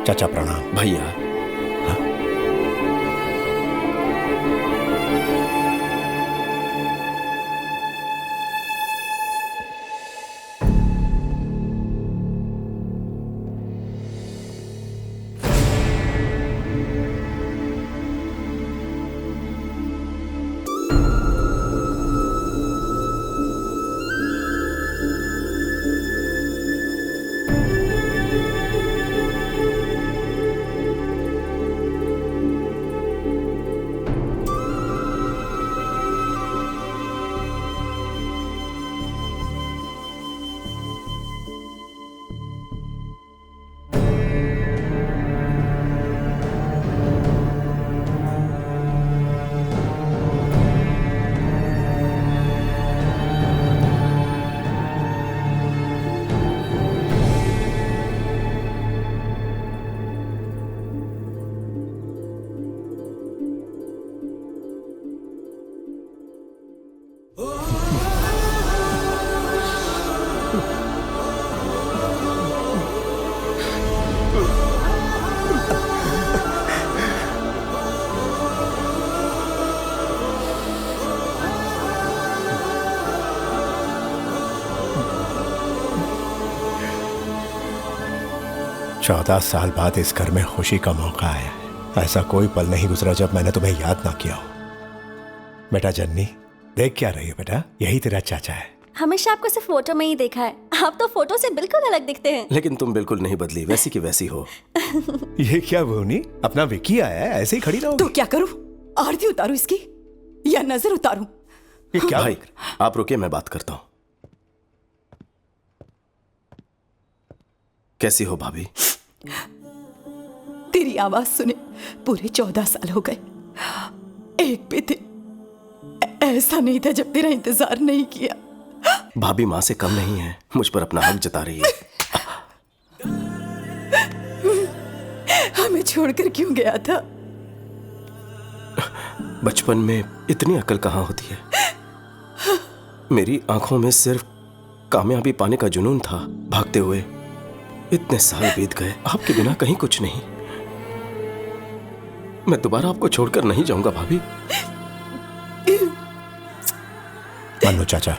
चाचा प्रणाम। भैया चौदह साल बाद इस घर में खुशी का मौका आया है। ऐसा कोई पल नहीं गुजरा जब मैंने तुम्हें याद ना किया हो। बेटा जन्नी, देख क्या रही है बेटा? यही तेरा चाचा है। हमेशा आपको सिर्फ फोटो में ही देखा है, आप तो फोटो से बिल्कुल अलग दिखते हैं। लेकिन तुम बिल्कुल नहीं बदली, वैसी की वैसी हो। ये क्या भूनी, अपना विक्की आया है, ऐसे ही खड़ी रहोगी? तो क्या करूं? आरती उतारूं इसकी या नजर उतारूं? ये क्या भाई आप रुकिए, मैं बात करता हूँ। कैसी हो भाभी? तेरी आवाज सुने पूरे 14 साल हो गए। एक भी दिन ऐसा नहीं था जब तेरा इंतजार नहीं किया। भाभी माँ से कम नहीं है, मुझ पर अपना हक जता रही है। हमें छोड़कर क्यों गया था? बचपन में इतनी अकल कहाँ होती है। मेरी आंखों में सिर्फ कामयाबी पाने का जुनून था। भागते हुए इतने साल बीत गए, आपके बिना कहीं कुछ नहीं। मैं दोबारा आपको छोड़कर नहीं जाऊंगा भाभी। मन्नू चाचा,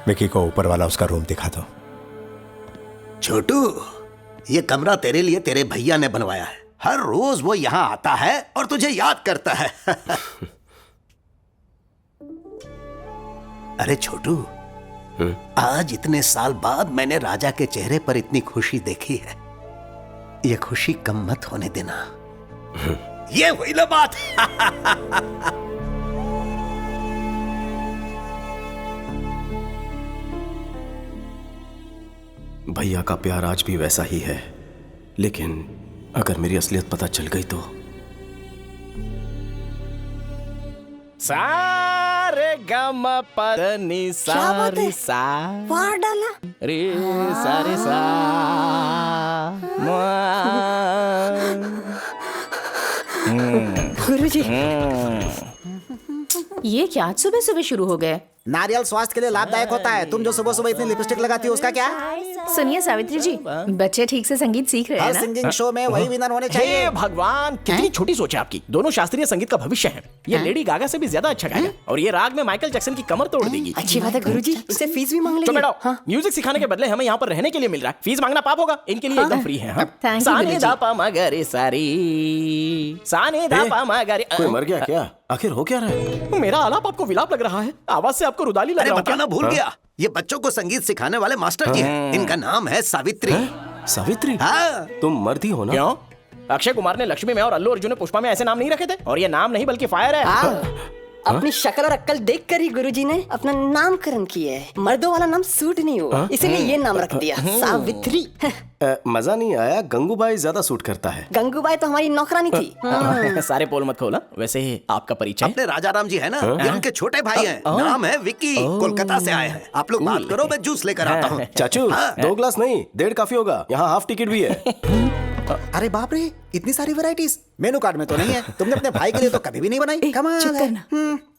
विक्की को ऊपर वाला उसका रूम दिखा दो। छोटू, ये कमरा तेरे लिए तेरे भैया ने बनवाया है। हर रोज वो यहाँ आता है और तुझे याद करता है। अरे छोटू, आज इतने साल बाद मैंने राजा के चेहरे पर इतनी खुशी देखी है। ये खुशी कम मत होने देना। ये हुई ना बात। भैया का प्यार आज भी वैसा ही है, लेकिन अगर मेरी असलियत पता चल गई तो। सारे गम पदनी सारी सा वाह डाला रे सारे सा गुरुजी, ये क्या आज सुबह सुबह शुरू हो गए? नारियल स्वास्थ्य के लिए लाभदायक होता है। तुम जो सुबह सुबह इतनी लिपस्टिक लगाती हो उसका क्या? सुनिए सावित्री जी, बच्चे ठीक से संगीत सीख रहे हैं हर ना? सिंगिंग शो में वही विनर होने चाहिए। हे भगवान, कितनी छोटी सोच है आपकी। दोनों शास्त्रीय संगीत का भविष्य है। ये लेडी गागा से भी ज्यादा अच्छा गाएगा और ये राग में माइकल जैक्सन की कमर तोड़ देगी। अच्छी बात है गुरुजी, इससे फीस भी मांग तो लेंगे। बेटा, म्यूजिक सिखाने के बदले हमें यहाँ पर रहने के लिए मिल रहा है। फीस मांगना पाप होगा। इनके लिए एकदम फ्री है। Thank you, Sane Guruji. दा पा मा गा रे सारी साने दा पा मा गा रे। कोई मर गया क्या? आखिर हो क्या रहा है? मेरा आलाप आपको विलाप लग रहा है। आवाज से आपको रुदाली लग अरे रहा है। बताना भूल गया, ये बच्चों को संगीत सिखाने वाले मास्टर जी हैं। इनका नाम है सावित्री। सावित्री? हाँ। तुम मर्द ही हो ना? क्यों? अक्षय कुमार ने लक्ष्मी में और अल्लू अर्जुन ने पुष्पा में ऐसे नाम नहीं रखे थे? और ये नाम नहीं बल्कि फायर है। अपनी शक्ल और अक्ल देखकर ही गुरुजी ने अपना नामकरण किया है। मर्दों वाला नाम सूट नहीं हुआ, इसीलिए ये नाम रख दिया, सावित्री। मजा नहीं आया। गंगूबाई ज्यादा सूट करता है। गंगूबाई तो हमारी नौकरानी थी। सारे पोल मत खोला। वैसे आपका परिचय? अपने राजा राम जी है ना, ये उनके छोटे भाई हैं। नाम है विक्की, कोलकाता से आए हैं। आप लोग बात करो, मैं जूस लेकर आता हूँ। चाचू, 2 ग्लास नहीं, 1.5 काफी होगा। यहाँ हाफ टिकट भी है। अरे बाप रे, इतनी सारी वैरायटीज मेनू कार्ड में तो नहीं है। तुमने अपने भाई के लिए तो कभी भी नहीं बनाई। कमाल है।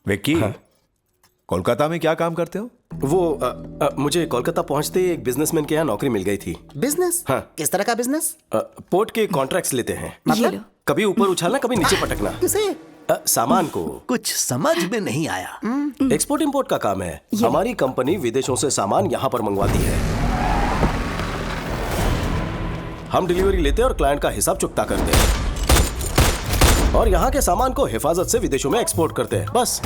विक्की, कोलकाता में क्या काम करते हो? वो मुझे कोलकाता पहुंचते ही एक बिजनेसमैन के यहाँ नौकरी मिल गई थी। बिजनेस? हाँ। किस तरह का बिजनेस? पोर्ट के कॉन्ट्रैक्ट्स लेते हैं। ये मतलब? लो। कभी ऊपर उछालना, कभी नीचे पटकना। किसे? सामान को। कुछ समझ में नहीं आया। एक्सपोर्ट इंपोर्ट का काम है। हमारी कंपनी विदेशों से सामान यहाँ पर मंगवाती है। हम डिलीवरी लेते हैं और क्लाइंट का हिसाब चुकता करते हैं और यहाँ के सामान को हिफाजत से विदेशों में एक्सपोर्ट करते हैं। बस।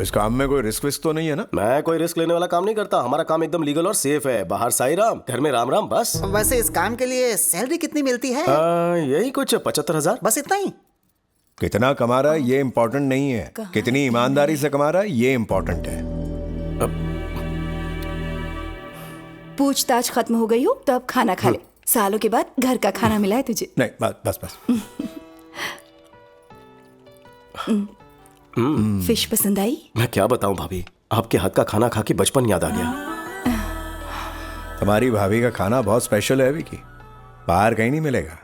इस काम में कोई रिस्क विस्क तो नहीं है ना? मैं कोई रिस्क लेने वाला काम नहीं करता। हमारा काम एकदम लीगल और सेफ है। बाहर साई राम, घर में राम राम। बस। वैसे इस काम के लिए सैलरी कितनी मिलती है? यही कुछ 75,000। बस इतना ही? कितना कमा रहा है ये इम्पोर्टेंट नहीं है, कितनी ईमानदारी से कमा रहा है ये इम्पोर्टेंट है। पूछताछ खत्म हो गई हो तो अब खाना खा ले। सालों के बाद घर का खाना मिला है तुझे। नहीं, बस बस। फिश पसंद आई? मैं क्या बताऊं भाभी, आपके हाथ का खाना खा के बचपन याद आ गया। तुम्हारी भाभी का खाना बहुत स्पेशल है विकी, बाहर कहीं नहीं मिलेगा।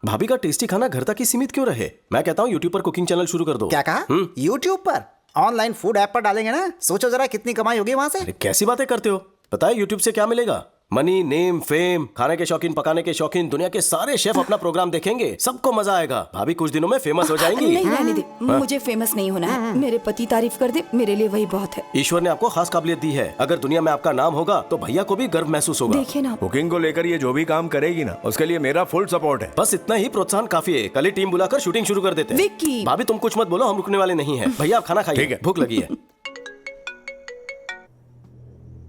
भाभी का टेस्टी खाना घर तक ही सीमित क्यों रहे? मैं कहता हूँ यूट्यूब पर कुकिंग चैनल शुरू कर दो। क्या कहा? यूट्यूब पर? ऑनलाइन फूड ऐप पर डालेंगे ना? सोचो जरा कितनी कमाई होगी वहां से। अरे कैसी बातें करते हो? पता है यूट्यूब से क्या मिलेगा? Money, name, fame. खाने के शौकीन, पकाने के शौकीन, दुनिया के सारे शेफ अपना प्रोग्राम देखेंगे। सबको मजा आएगा। भाभी कुछ दिनों में फेमस हो जाएंगी। नहीं रहने दे, मुझे फेमस नहीं होना है। मेरे पति तारीफ कर दे, मेरे लिए वही बहुत है। ईश्वर ने आपको खास काबिलियत दी है। अगर दुनिया में आपका नाम होगा तो भैया को भी गर्व महसूस होगा। देखे ना, कुकिंग को लेकर ये जो भी काम करेगी ना, उसके लिए मेरा फुल सपोर्ट है। बस इतना ही प्रोत्साहन काफी है। कल ही टीम बुलाकर शूटिंग शुरू कर देते हैं। विक्की। भाभी तुम कुछ मत बोलो, हम रुकने वाले नहीं हैं। भैया आप खाना खाइए। ठीक है। भूख लगी है।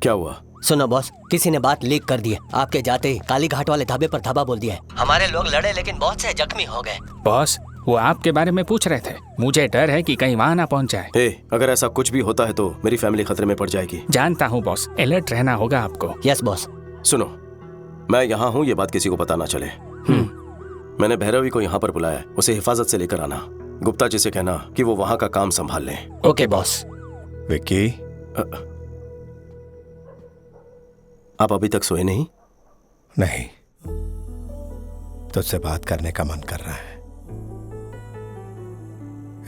क्या हुआ? सुनो बॉस, किसी ने बात लीक कर दी है। आपके जाते ही काली घाट वाले ढाबे पर धाबा बोल दिया है। हमारे लोग लड़े लेकिन बहुत से जख्मी हो गए। बॉस, वो आपके बारे में पूछ रहे थे। मुझे डर है कि कहीं वहाँ ना पहुँच जाए। अगर ऐसा कुछ भी होता है तो मेरी फैमिली खतरे में पड़ जाएगी। जानता हूँ बॉस, अलर्ट रहना होगा आपको। Yes boss. सुनो, मैं यहाँ हूँ, ये बात किसी को पता ना चले। मैंने भैरवी को यहाँ पर बुलाया है। उसे हिफाजत से लेकर आना। गुप्ता जी से कहना कि वो वहाँ का काम संभाल लें। Okay boss. विक्की, आप अभी तक सोए नहीं? नहीं, तुझसे बात करने का मन कर रहा है।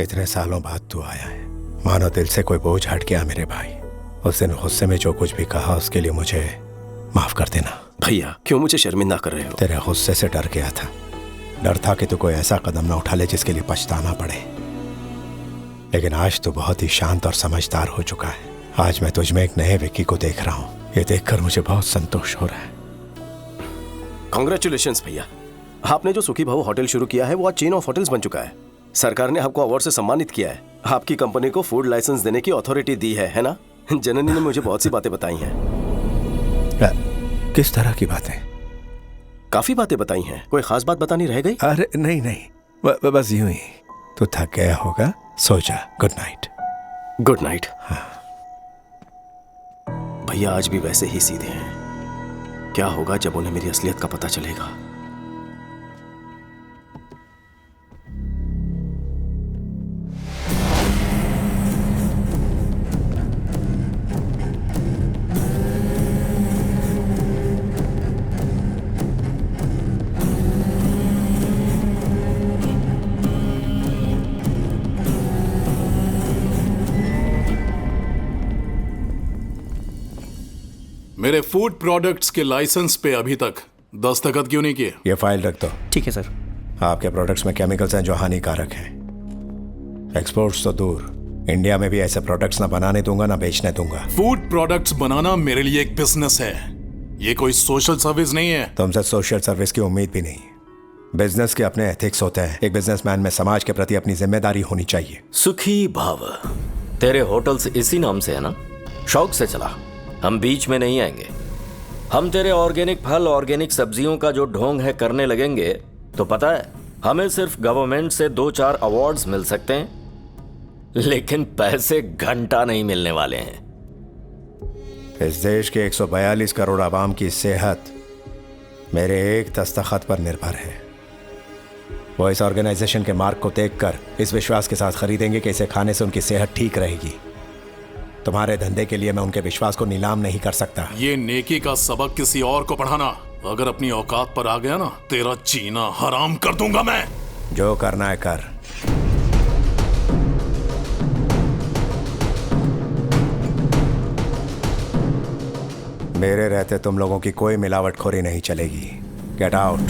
इतने सालों बाद तू आया है, मानो दिल से कोई बोझ हट गया मेरे भाई। उस दिन गुस्से में जो कुछ भी कहा उसके लिए मुझे माफ कर देना। भैया क्यों मुझे शर्मिंदा कर रहे हो? तेरे गुस्से से डर गया था। डर था कि तू कोई ऐसा कदम ना उठा ले जिसके लिए पछताना पड़े। लेकिन आज तू बहुत ही शांत और समझदार हो चुका है। आज मैं तुझ में एक नए विक्की को देख रहा हूँ। ये देखकर मुझे बहुत संतोष हो रहा है। कांग्रेचुलेशंस भैया, आपने जो सुखी भाव होटल शुरू किया है वो आज चेन ऑफ होटल्स बन चुका है। सरकार ने आपको अवार्ड से सम्मानित किया है। आपकी कंपनी को फूड लाइसेंस देने की अथॉरिटी दी है ना? जननी ने मुझे बहुत सी बातें बताई हैं। किस तरह की बातें? काफी बातें बताई हैं। कोई खास बात बतानी रह गई? अरे नहीं, बस यूं ही। तू थक गया होगा, सो जा। Good night. Good night. भैया आज भी वैसे ही सीधे हैं। क्या होगा जब उन्हें मेरी असलियत का पता चलेगा? मेरे फूड प्रोडक्ट्स के लाइसेंस पे अभी तक दस्तखत क्यों नहीं किए? ये फाइल रख दो। ठीक है सर। आपके प्रोडक्ट्स में केमिकल्स हैं जो हानिकारक हैं। एक्सपोर्ट्स तो दूर, इंडिया में भी ऐसे प्रोडक्ट्स ना बनाने दूंगा ना बेचने दूंगा। फूड प्रोडक्ट्स बनाना मेरे लिए एक बिजनेस है, ये कोई सोशल सर्विस नहीं है। तुमसे सोशल सर्विस की उम्मीद भी नहीं। बिजनेस के अपने एथिक्स होते हैं। एक बिजनेसमैन में समाज के प्रति अपनी जिम्मेदारी होनी चाहिए। सुखी भाव, तेरे होटल्स इसी नाम से है ना? शौक से चला, हम बीच में नहीं आएंगे। हम तेरे ऑर्गेनिक फल, ऑर्गेनिक सब्जियों का जो ढोंग है करने लगेंगे तो पता है हमें सिर्फ गवर्नमेंट से 2-4 अवार्ड्स मिल सकते हैं, लेकिन पैसे घंटा नहीं मिलने वाले हैं। इस देश के 142 करोड़ आवाम की सेहत मेरे एक दस्तखत पर निर्भर है। वो इस ऑर्गेनाइजेशन के मार्क को देखकर इस विश्वास के साथ खरीदेंगे कि इसे खाने से उनकी सेहत ठीक रहेगी। तुम्हारे धंधे के लिए मैं उनके विश्वास को नीलाम नहीं कर सकता। ये नेकी का सबक किसी और को पढ़ाना, अगर अपनी औकात पर आ गया ना, तेरा जीना हराम कर दूंगा मैं। जो करना है कर। मेरे रहते तुम लोगों की कोई मिलावटखोरी नहीं चलेगी। Get out.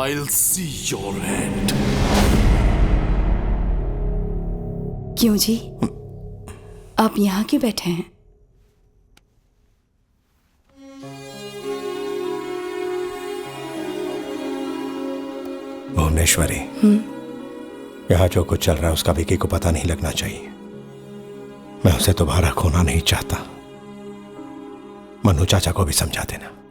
I'll see your end. क्यों जी, आप यहाँ क्यों बैठे हैं? भुवनेश्वरी, यहाँ जो कुछ चल रहा है उसका विकी को पता नहीं लगना चाहिए। मैं उसे दोबारा खोना नहीं चाहता। मनु चाचा को भी समझा देना।